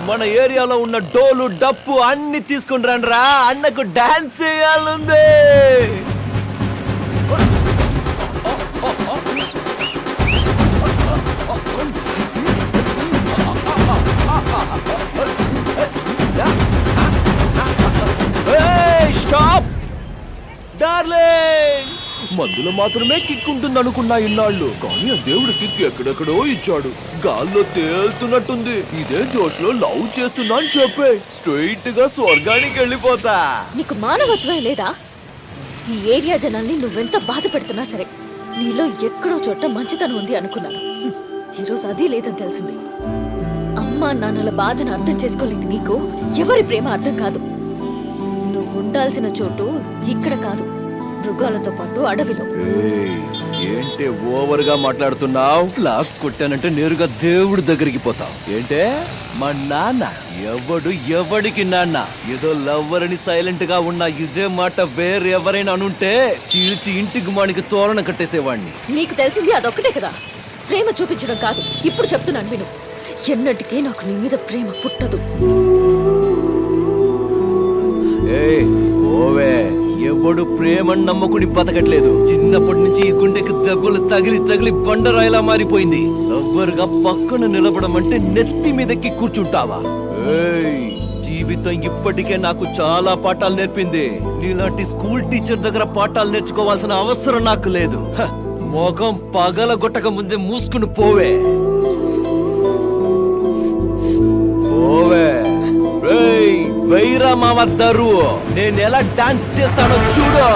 మన ఏరియాలో ఉన్న డోలు డప్పు అన్ని తీసుకుని రండిరా, అన్నకు డాన్స్ చేయాలంది. స్టాప్ డార్లింగ్, మందులో మాత్రమే కిక్ ఉంటుంది అనుకున్నా ఇన్నాళ్ళు, కానీ ఆ దేవుడు కిక్ ఎక్కడెక్కడో ఇచ్చాడు. గాల్లో తేలుతున్నట్టుంది. ఇదే జోష్ లో లవ్ చేస్తున్నా అని చెప్పే స్ట్రైట్ గా స్వర్గానికి వెళ్ళిపోతా. నీకు మానవత్వం లేదా? ఈ ఏరియా జనాల్ని నువ్వెంత బాధ పెడుతున్నా సరే నీలో ఎక్కడో చోట మంచితనం ఉంది అనుకున్నాను. ఈరోజు అది లేదని తెలిసింది. అమ్మా నాన్నల బాధను అర్థం చేసుకోలేని నీకు ఎవరి ప్రేమ అర్థం కాదు. నువ్వు ఉండాల్సిన చోటు ఇక్కడ కాదు, మృగాలతో పాటు అడవిలో. ఏంటే ఓవర్ గా మాట్లాడుతున్నావు? లాక్ కొట్టానంటే నేరుగా దేవుడి దగ్గరికి పోతావు ఏంటే? మా నాన్న ఎవడికి నాన్న? ఏదో లవ్వర్ అని సైలెంట్ గా ఉన్నా ఇదే మాట వేరెవరైనా అనుంటే చీల్చి ఇంటికి మానికి తోరణ కట్టేసేవాడిని. నీకు తెలిసింది అదొక్కటే కదా, ప్రేమ చూపించడం కాదు. ఇప్పుడు చెప్తున్నాను విను, ఎన్నటికీ నాకు నీ మీద ప్రేమ పుట్టదు. ఓవే, ఎవడు ప్రేమను నమ్మకుని బతకట్లేదు. చిన్నప్పటి నుంచి ఈ గుండెకి దెబ్బలు తగిలి బండరాయిలా మారిపోయింది. లవ్వర్గా పక్కన నిలబడం అంటే నెత్తి మీదకి కూర్చుంటావా? జీవితం ఇప్పటికే నాకు చాలా పాఠాలు నేర్పింది. నీలాంటి స్కూల్ టీచర్ దగ్గర పాఠాలు నేర్చుకోవాల్సిన అవసరం నాకు లేదు. మోకం పగల గొట్టక ముందే మూసుకుని పోవే. వైరా మామద్దరు, నేను ఎలా డాన్స్ చేస్తానో చూడు.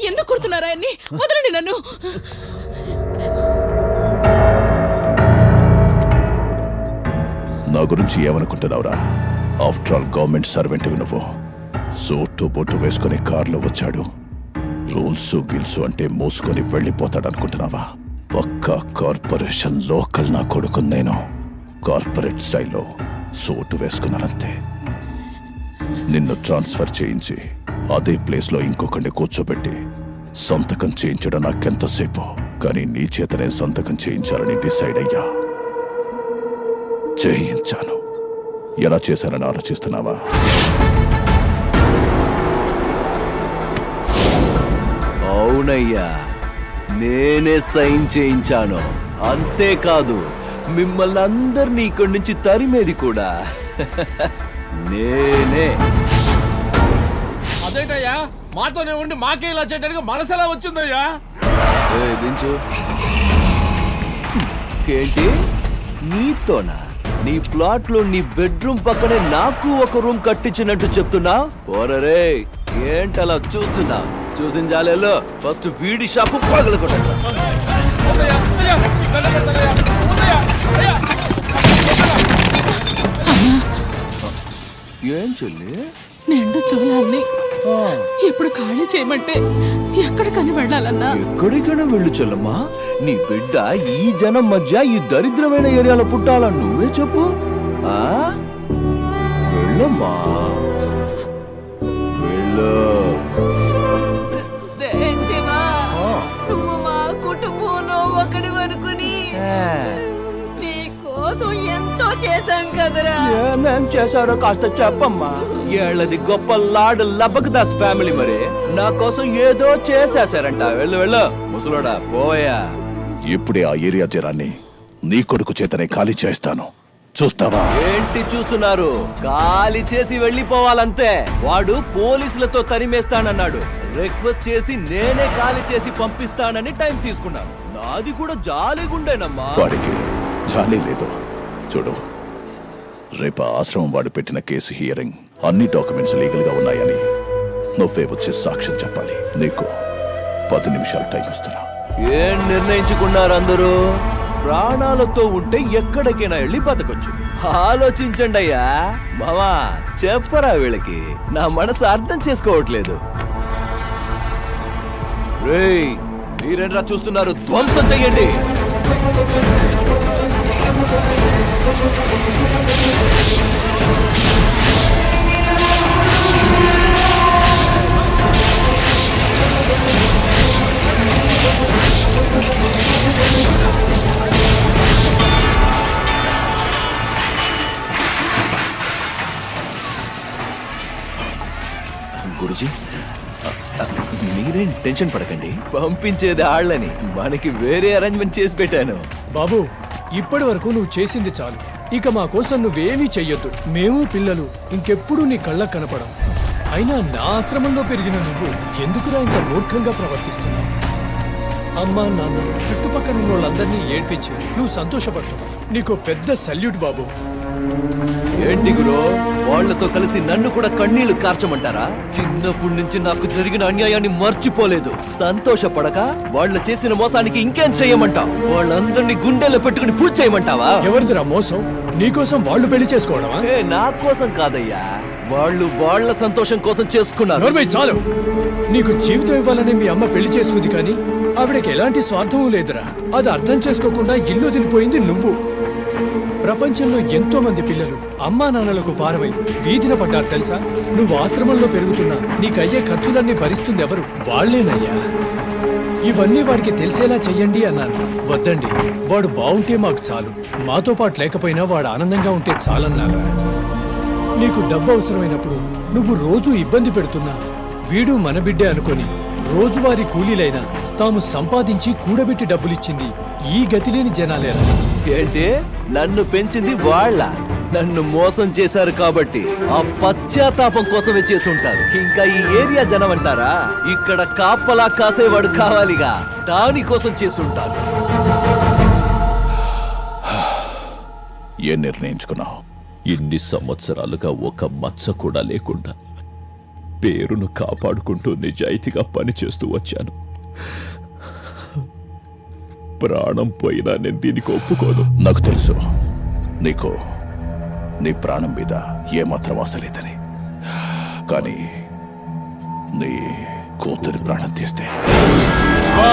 ఎందుకు కొడుతున్నారా? వదలండి నన్ను. నా గురించి ఏమనుకుంటున్నావురా? ఆఫ్టర్ ఆల్ గవర్నమెంట్ సర్వెంట్ నువ్వు. సూటు బొట్టు వేసుకుని కార్లో వచ్చాడు. రూల్స్ గిల్స్ అంటే మోసుకొని వెళ్ళిపోతాడనుకుంటున్నావా? పక్కా కార్పొరేషన్ లోకల్ నా కొడుకు. నేను కార్పొరేట్ స్టైల్లో సూటు వేసుకున్నానంతే. నిన్ను ట్రాన్స్ఫర్ చేయించి అదే ప్లేస్లో ఇంకొకరిని కూర్చోబెట్టి సంతకం చేయించడం నాకెంతసేపు, కానీ నీ చేతనే సంతకం చేయించాలని డిసైడ్ అయ్యా. చేయించాను. ఎలా చేశానని ఆలోచిస్తున్నావా? అవునయ్యా, నేనే సైన్ చేయించాను. అంతేకాదు, మిమ్మల్ని అందరినీ ఇక్కడి నుంచి తరిమేది కూడా నేనే. అదేంటయ్యా, మాతోనే ఉండి మాకే ఇలా చేయడానికి మనసెలా వచ్చిందయ్యా? దించు. ఏంటి నీతోనా? నీ ప్లాట్ లో నీ బెడ్రూమ్ పక్కనే నాకు ఒక రూమ్ కట్టించినట్టు చెప్తున్నా? పోరరే, ఏంటలా చూస్తున్నా? చూసిన జాలేలో ఫస్ట్ వీడి షాపు పగల కొట్టండి. ఏం చెల్లి? నిండు చూడాలని ఇప్పుడు ఖాళీ చేయమంటే ఎక్కడికని వెళ్ళాలన్నా? ఎక్కడికైనా వెళ్ళు చెల్లమ్మా. నీ బిడ్డ ఈ జనం మధ్య ఈ దరిద్రమైన ఏరియాలో పుట్టాలా? నువ్వే చెప్పు. వెళ్ళమ్మా, వెళ్ళు. నువ్వు మా కుటుంబంలో ఒకటి వరకుని నీకోసం ఎంతో చేశాం కదరా. ఏమేం చేశారో కాస్త చెప్పమ్మా. ఏళ్ళది గొప్ప లార్డ్ లబక్దాస్ ఫ్యామిలీ మరి నా కోసం ఏదో చేసేశారంట. వెళ్ళు ముసలోడా, పోయా. ఇప్పుడే ఆ ఏరియా జనాన్ని నీ కొడుకు చేతనే ఖాళీ చేస్తాను. చూస్తావా? ఏంటి చూస్తున్నారు? ఖాళీ చేసి వెళ్ళిపోవాలంతే. వాడు పోలీసులతో తరిమేస్తానన్నాడు. రిక్వెస్ట్ చేసి నేనే ఖాళీ చేసి పంపిస్తానని టైం తీసుకున్నాను. నాది కూడా జాలీగుండేనమ్మా. వాడికి జాలీ లేదు. చూడు, రేపు ఆశ్రమం వాడు పెట్టిన కేసు హియరింగ్ అన్ని డాక్యుమెంట్స్ లీగల్ గా ఉన్నాయని నువ్వే వచ్చి సాక్ష్యం చెప్పాలి. నీకు 10 నిమిషాలు టైం ఇస్తున్నా. ఏం నిర్ణయించుకున్నారు అందరూ? ప్రాణాలతో ఉంటే ఎక్కడికైనా వెళ్ళి బతకొచ్చు. ఆలోచించండి అయ్యా. మామా, చెప్పరా వీళ్ళకి, నా మనసు అర్థం చేసుకోవట్లేదు. రేయ్, మీరేంట్రా చూస్తున్నారు? ధ్వంసం చెయ్యండి. గురుజీ మీరేం టెన్షన్ పడకండి, పంపించేది ఆళ్ళని. మనకి వేరే అరేంజ్మెంట్ చేసి పెట్టాను. బాబు, ఇప్పటి వరకు నువ్వు చేసింది చాలు. ఇక మా కోసం నువ్వేమీ చెయ్యొద్దు. మేము పిల్లలు ఇంకెప్పుడు నీ కళ్ళకు కనపడం. అయినా నా ఆశ్రమంలో పెరిగిన నువ్వు ఎందుకురా ఇంత మూర్ఖంగా ప్రవర్తిస్తున్నావు? అమ్మా నాన్న చుట్టుపక్కల ఉన్న వాళ్ళందరినీ ఏడ్పించి నువ్వు సంతోషపడుతున్నావు. నీకు పెద్ద సల్యూట్ బాబు. ఏంటి గురో, వాళ్లతో కలిసి నన్ను కూడా కన్నీళ్లు కార్చమంటారా? చిన్నప్పటి నుంచి నాకు జరిగిన అన్యాయాన్ని మర్చిపోలేదు. సంతోషపడక వాళ్ళ చేసిన మోసానికి ఇంకేం చెయ్యమంటావు? వాళ్ళందరినీ గుండెల్లో పెట్టుకుని పూజ చేయమంటావా? ఎవరిదిరా మోసం? నీకోసం వాళ్ళు పెళ్లి చేసుకోవడమా? నా కోసం కాదయ్యా, వాళ్ళు వాళ్ళ సంతోషం కోసం చేసుకున్నారు. నోర్మై చాలు. నీకు జీవితం ఇవ్వాలని మీ అమ్మ పెళ్లి చేసుకుంది, కానీ ఆవిడకి ఎలాంటి స్వార్థమూ లేదురా. అది అర్థం చేసుకోకుండా ఇల్లు వదిలిపోయింది నువ్వు. ప్రపంచంలో ఎంతో మంది పిల్లలు అమ్మా నాన్నలకు పారవై వీధిన పడ్డారు తెలుసా? నువ్వు ఆశ్రమంలో పెరుగుతున్నా నీకయ్యే ఖర్చులన్నీ భరిస్తుంది ఎవరు? వాళ్లేనయ్యా. ఇవన్నీ వాడికి తెలిసేలా చెయ్యండి అన్నాను. వద్దండి, వాడు బావుంటే మాకు చాలు, మాతో పాటు లేకపోయినా వాడు ఆనందంగా ఉంటే చాలన్నారా. నీకు డబ్బు అవసరమైనప్పుడు నువ్వు రోజు ఇబ్బంది పెడుతున్నా వీడు మన బిడ్డే అనుకొని రోజువారీ కూలీలైనా తాము సంపాదించి కూడబెట్టి డబ్బులిచ్చింది ఈ గతిలేని జనాలేరా. ఏంటి, నన్ను పెంచింది వాళ్ళ? నన్ను మోసం చేశారు కాబట్టి ఆ పశ్చాత్తాపం కోసమే చేసి ఉంటారు. ఇంకా ఈ ఏరియా జనం అంటారా? ఇక్కడ కాపలా కాసేవాడు కావాలిగా, దానికోసం చేసి ఉంటారు. ఏం నిర్ణయించుకున్నావు? ఇన్ని సంవత్సరాలుగా ఒక మచ్చ కూడా లేకుండా పేరును కాపాడుకుంటూ నిజాయితీగా పనిచేస్తూ వచ్చాను. ప్రాణం పోయినా నేను దీనికి ఒప్పుకోను. నాకు తెలుసు నీకు నీ ప్రాణం మీద ఏమాత్రం ఆశ లేదని. కానీ నీ కూతురి ప్రాణం తీస్తే ఆ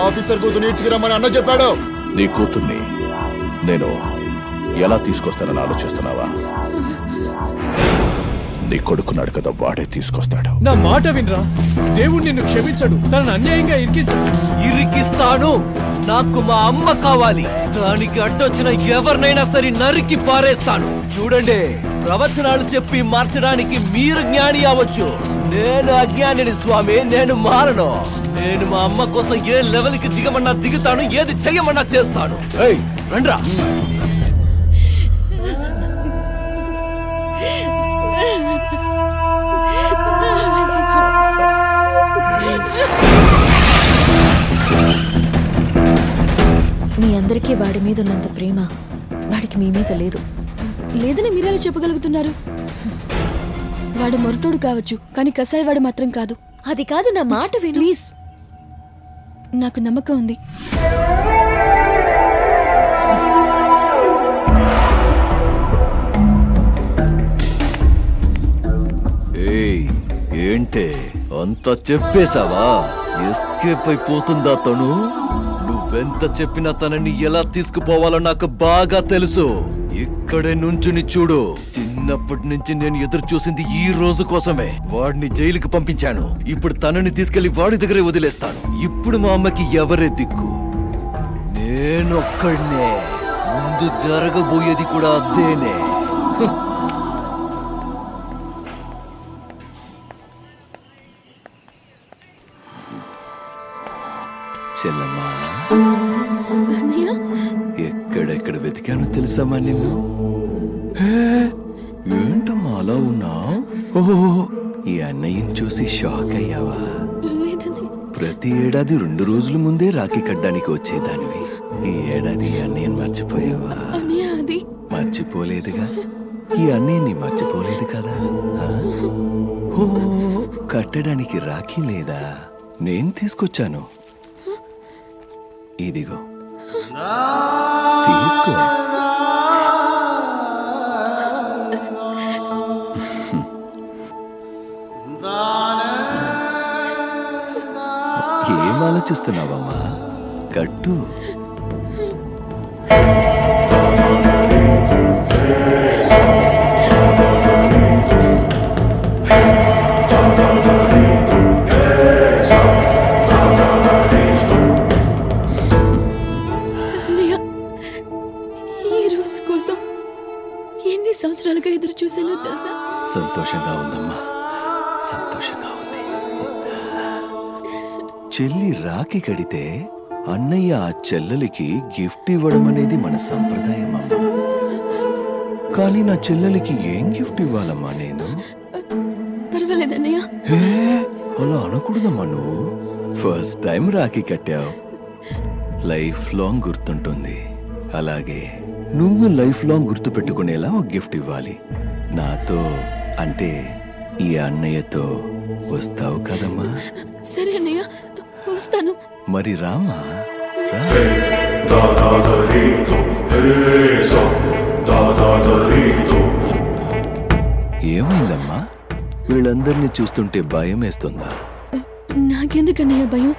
ఆఫీసర్ కూతురు నేర్చుకురమ్మని అన్న చెప్పాడు. నీ కూతుర్ని నేను ఎలా తీసుకొస్తానని ఆలోచిస్తున్నావా? నీ కొడుకున్నాడు కదా, వాడే తీసుకొస్తాడు. నా మాట వినరా. దేవుడు నిన్ను క్షమించడు, తనను అన్యాయంగా ఇరికిస్తాను. నాకు మా అమ్మ కావాలి. దానికి అడ్డొచ్చిన ఎవరినైనా సరే నరికి పారేస్తాను. చూడండి, ప్రవచనాలు చెప్పి మార్చడానికి మీరు జ్ఞాని అవ్వచ్చు, నేను అజ్ఞానిని స్వామి. నేను మారను. నేను మా అమ్మ కోసం ఏ లెవెల్కి దిగమన్నా దిగుతాను, ఏది చెయ్యమన్నా చేస్తాను. ఏయ్ రండ్రా. మీ అందరికీ వాడి మీద ఉన్నంత ప్రేమ వాడికి మీ మీద లేదు. లేదని మీరెలా చెప్పగలుగుతున్నారు? వాడు మొరటోడు కావచ్చు, కానీ కసాయివాడు మాత్రం కాదు. అది కాదు, నా మాట విను. ప్లీజ్, నాకు నమ్మకం ఉంది. ఏయ్, ఏంటే అంతా చెప్పేశావా? ఎస్కేప్ అయిపోతుందా తను? నువ్వెంత చెప్పినా తనని ఎలా తీసుకుపోవాలో నాకు బాగా తెలుసు. ఇక్కడే నుంచుని చూడు. చిన్నప్పటి నుంచి నేను ఎదురు చూసింది ఈ రోజు కోసమే. వాడిని జైలుకి పంపించాను. ఇప్పుడు తనని తీసుకెళ్లి వాడి దగ్గరే వదిలేస్తాను. ఇప్పుడు మా అమ్మకి ఎవరే దిక్కు? నేనొక్కడ్నే. ముందు జరగబోయేది కూడా అదేనే. చెల్లమ్మా, ఎక్కడెక్కడ వెతికానో తెలుసామా నువ్వు? ఏంటమ్మా అలా ఉన్నావు? ఓహో, ఈ అన్నయ్యని చూసి షాక్ అయ్యావా? ప్రతి ఏడాది 2 రోజుల ముందే రాఖీ కట్టడానికి వచ్చేదానివి. ఈ ఏడాది అన్నయ్యని మర్చిపోయావా? మర్చిపోలేదుగా. ఈ అన్నయ్యని మర్చిపోలేదు కదా. ఓ, కట్టడానికి రాఖీ లేదా? నేను తీసుకొచ్చాను. ఇదిగో తీసుకో. ఏం ఆలోచిస్తున్నావమ్మా? కట్టు. సంవత్సరాలుగా ఎదురు చూశానో తెలుసా? సంతోషంగా ఉందమ్మా. సంతోషంగా ఉంది. చెల్లి రాఖీ కడితే అన్నయ్య ఆ చెల్లెలికి గిఫ్ట్ ఇవ్వడం అనేది మన సంప్రదాయం అమ్మా. కానీ నా చెల్లెలికి ఏం గిఫ్ట్ ఇవ్వాలమ్మా నేను? పర్వాలేదన్నయ్య. హే, అలా అనకూడదమ్మా నువ్వు. ఫస్ట్ టైం రాఖీ కట్టావు, లైఫ్ లాంగ్ గుర్తుంటుంది. అలాగే నువ్వు లైఫ్ లాంగ్ గుర్తు పెట్టుకునేలా ఒక గిఫ్ట్ ఇవ్వాలి. నాతో అంటే ఈ అన్నయ్యతో వస్తావు కదమ్మా? సరే అన్నయ్య, వస్తాను. మరి రామా రా. ఏమైందమ్మా? వీళ్ళందరినీ చూస్తుంటే భయం వేస్తుందా? నాకెందుకన్నయ్య భయం?